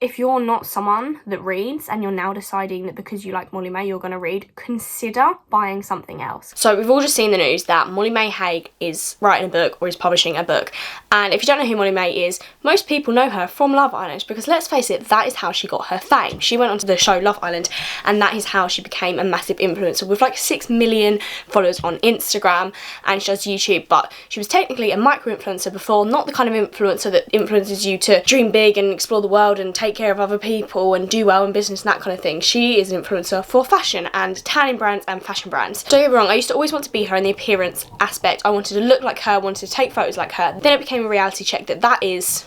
if you're not someone that reads and you're now deciding that because you like Molly Mae you're going to read, consider buying something else. So we've all just seen the news that Molly Mae is writing a book or is publishing a book, and if you don't know who Molly Mae is, most people know her from Love Island, because let's face it, that is how she got her fame. She went onto the show Love Island and that is how she became a massive influencer with like 6 million followers on Instagram, and she does YouTube, but she was technically a micro-influencer before, not the kind of influencer that influences you to dream big and explore the world and take care of other people and do well in business and that kind of thing. She is an influencer for fashion and tanning brands and fashion brands. Don't get me wrong, I used to always want to be her in the appearance aspect. I wanted to look like her, wanted to take photos like her. Then it became a reality check that is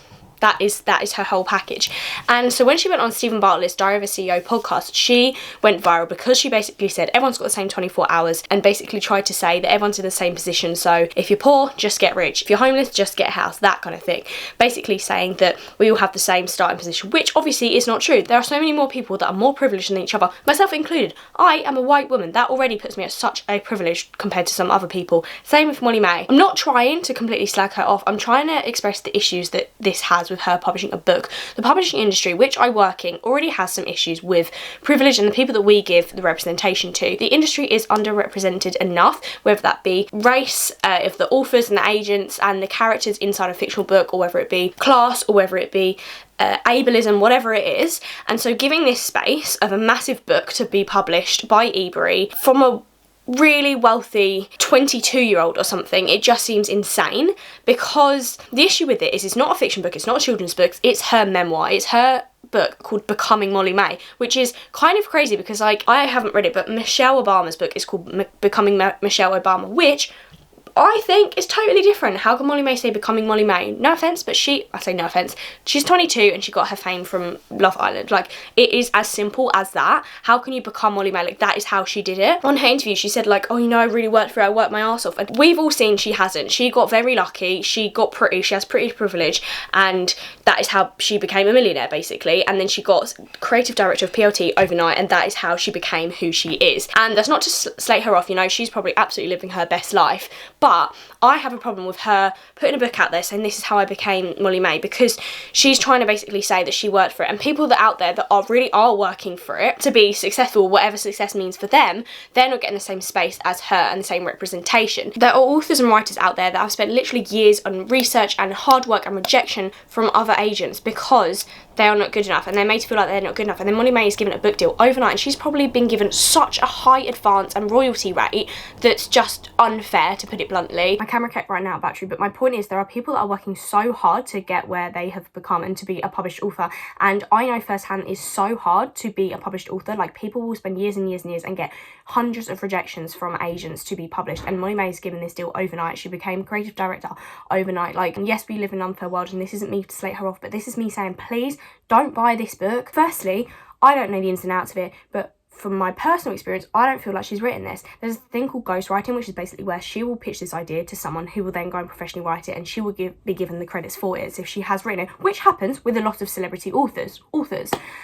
her whole package. And so when she went on Stephen Bartlett's Diary of a CEO podcast, she went viral because she basically said everyone's got the same 24 hours and basically tried to say that everyone's in the same position. So if you're poor, just get rich. If you're homeless, just get a house, that kind of thing. Basically saying that we all have the same starting position, which obviously is not true. There are so many more people that are more privileged than each other, myself included. I am a white woman. That already puts me at such a privilege compared to some other people. Same with Molly Mae. I'm not trying to completely slag her off. I'm trying to express the issues that this has with her publishing a book. The publishing industry, which I work in, already has some issues with privilege and the people that we give the representation to. The industry is underrepresented enough, whether that be race of the authors and the agents and the characters inside a fictional book, or whether it be class, or whether it be ableism, whatever it is. And so giving this space of a massive book to be published by Ebury from a really wealthy 22-year-old or something, it just seems insane, because the issue with it is it's not a fiction book, it's not a children's book, it's her memoir, it's her book called Becoming Molly Mae, which is kind of crazy because, like, I haven't read it, but Michelle Obama's book is called Becoming Michelle Obama, which I think is totally different. How can Molly Mae say Becoming Molly Mae? No offence, but I say no offence, she's 22 and she got her fame from Love Island. Like, it is as simple as that. How can you become Molly Mae? Like, that is how she did it. On her interview, she said, like, oh, you know, I really worked for it, I worked my arse off. And we've all seen she hasn't. She got very lucky, she got pretty, she has pretty privilege, and that is how she became a millionaire, basically. And then she got creative director of PLT overnight, and that is how she became who she is. And that's not to slate her off, you know, she's probably absolutely living her best life. But I have a problem with her putting a book out there saying this is how I became Molly Mae, because she's trying to basically say that she worked for it, and people that out there that are working for it to be successful, whatever success means for them, they're not getting the same space as her and the same representation. There are authors and writers out there that have spent literally years on research and hard work and rejection from other agents because they are not good enough and they're made to feel like they're not good enough, and then Molly Mae is given a book deal overnight and she's probably been given such a high advance and royalty rate that's just unfair, to put it bluntly. My camera kept running out of battery, but my point is there are people that are working so hard to get where they have become and to be a published author, and I know firsthand it's so hard to be a published author. Like, people will spend years and years and years and get hundreds of rejections from agents to be published, and Molly Mae is given this deal overnight. She became creative director overnight. Like, yes, we live in an unfair world, and this isn't me to slate her off, but this is me saying, please don't buy this book. Firstly, I don't know the ins and outs of it, but from my personal experience, I don't feel like she's written this. There's a thing called ghostwriting, which is basically where she will pitch this idea to someone who will then go and professionally write it, and she will be given the credits for it as if she has written it, which happens with a lot of celebrity authors.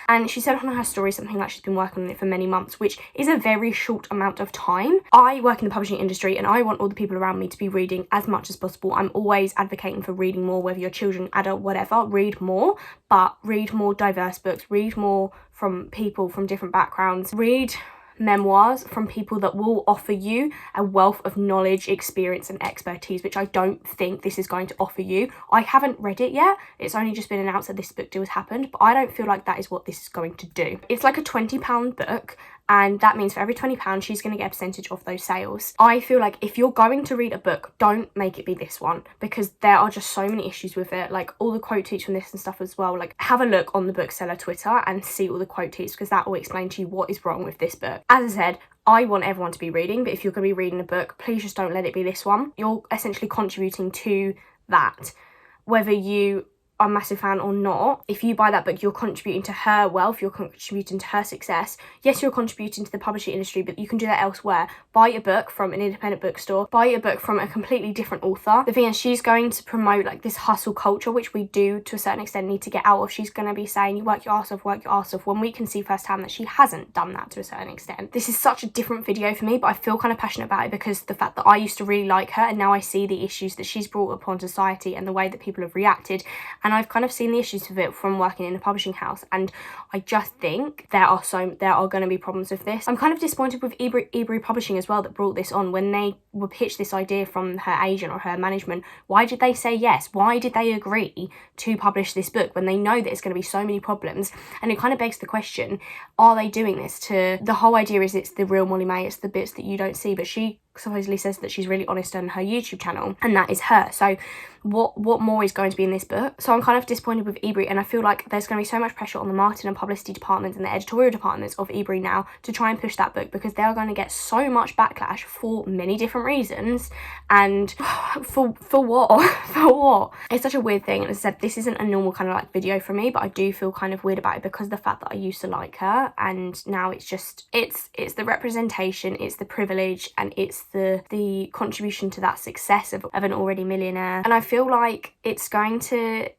And she said on her story something like she's been working on it for many months, which is a very short amount of time. I work in the publishing industry and I want all the people around me to be reading as much as possible. I'm always advocating for reading more, whether you're children, adult, whatever, read more, but read more diverse books, read more from people from different backgrounds, read memoirs from people that will offer you a wealth of knowledge, experience and expertise, which I don't think this is going to offer you. I haven't read it yet, it's only just been announced that this book deal has happened, but I don't feel like that is what this is going to do. It's like a £20 book, and that means for every £20 she's going to get a percentage of those sales. I feel like if you're going to read a book, don't make it be this one, because there are just so many issues with it, like all the quote tweets from this and stuff as well. Like, have a look on the bookseller Twitter and see all the quote tweets, because that will explain to you what is wrong with this book. As I said, I want everyone to be reading, but if you're going to be reading a book, please just don't let it be this one. You're essentially contributing to that, whether you are a massive fan or not. If you buy that book, you're contributing to her wealth, you're contributing to her success. Yes, you're contributing to the publishing industry, but you can do that elsewhere. Buy a book from an independent bookstore, buy a book from a completely different author. The thing is, she's going to promote like this hustle culture, which we do to a certain extent need to get out of. She's going to be saying, you work your arse off, when we can see firsthand that she hasn't done that to a certain extent. This is such a different video for me, but I feel kind of passionate about it because the fact that I used to really like her, and now I see the issues that she's brought upon society and the way that people have reacted, And I've kind of seen the issues of it from working in a publishing house, and I just think there are going to be problems with this. I'm kind of disappointed with Ebury Publishing as well, that brought this on. When they were pitched this idea from her agent or her management, why did they say yes? Why did they agree to publish this book when they know that it's going to be so many problems? And it kind of begs the question, are they doing this to... The whole idea is it's the real Molly Mae, it's the bits that you don't see, but she supposedly says that she's really honest on her YouTube channel, and that is her. So what more is going to be in this book? So I'm kind of disappointed with Ebury, and I feel like there's going to be so much pressure on the marketing and publicity departments and the editorial departments of Ebury now to try and push that book, because they are going to get so much backlash for many different reasons. And for what? For what? It's such a weird thing. And as I said, this isn't a normal kind of like video for me, but I do feel kind of weird about it because of the fact that I used to like her, and now it's just it's the representation, it's the privilege, and it's the contribution to that success of an already millionaire. And I feel like it's going to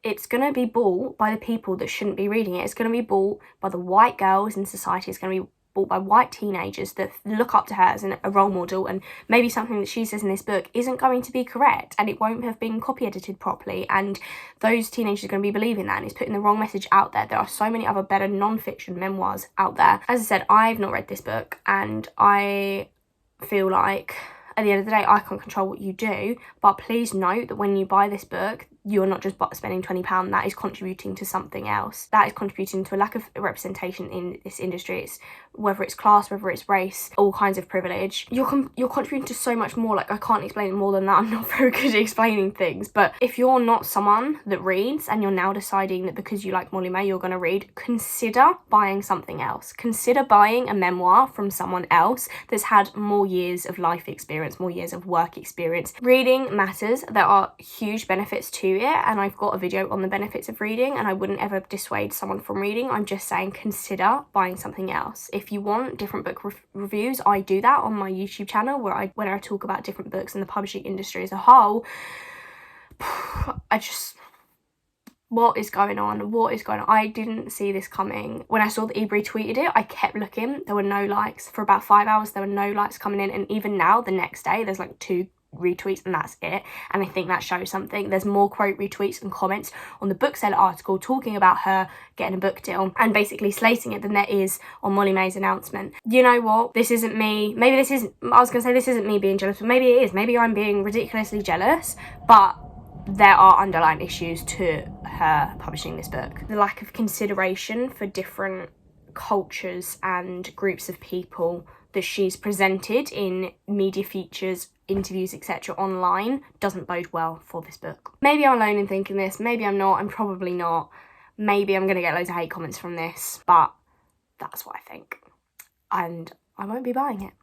be bought by the people that shouldn't be reading it. It's going to be bought by the white girls in society. It's going to be bought by white teenagers that look up to her as a role model, and maybe something that she says in this book isn't going to be correct, and it won't have been copy edited properly, and those teenagers are going to be believing that, and it's putting the wrong message out there. There are so many other better non-fiction memoirs out there. As I said, I've not read this book, and I feel like at the end of the day, I can't control what you do, but please note that when you buy this book, you're not just spending £20. That is contributing to something else. That is contributing to a lack of representation in this industry. It's whether it's class, whether it's race, all kinds of privilege. You're contributing to so much more. Like, I can't explain it more than that. I'm not very good at explaining things. But if you're not someone that reads, and you're now deciding that because you like Molly Mae you're going to read, consider buying something else. Consider buying a memoir from someone else that's had more years of life experience, more years of work experience. Reading matters. There are huge benefits to it, and I've got a video on the benefits of reading, and I wouldn't ever dissuade someone from reading. I'm just saying consider buying something else. If you want different book reviews, I do that on my YouTube channel, where I talk about different books in the publishing industry as a whole. What is going on? What is going on? I didn't see this coming. When I saw that Ebury tweeted it, I kept looking. There were no likes. For about 5 hours, there were no likes coming in. And even now, the next day, there's like 2 retweets, and that's it. And I think that shows something. There's more quote retweets and comments on the bookseller article talking about her getting a book deal and basically slating it than there is on Molly Mae's announcement. You know what? This isn't me. Maybe this is... I was going to say this isn't me being jealous, but maybe it is. Maybe I'm being ridiculously jealous, but there are underlying issues to her publishing this book. The lack of consideration for different cultures and groups of people that she's presented in media features, interviews, etc. online doesn't bode well for this book. Maybe I'm alone in thinking this, maybe I'm not, I'm probably not. Maybe I'm going to get loads of hate comments from this, but that's what I think. And I won't be buying it.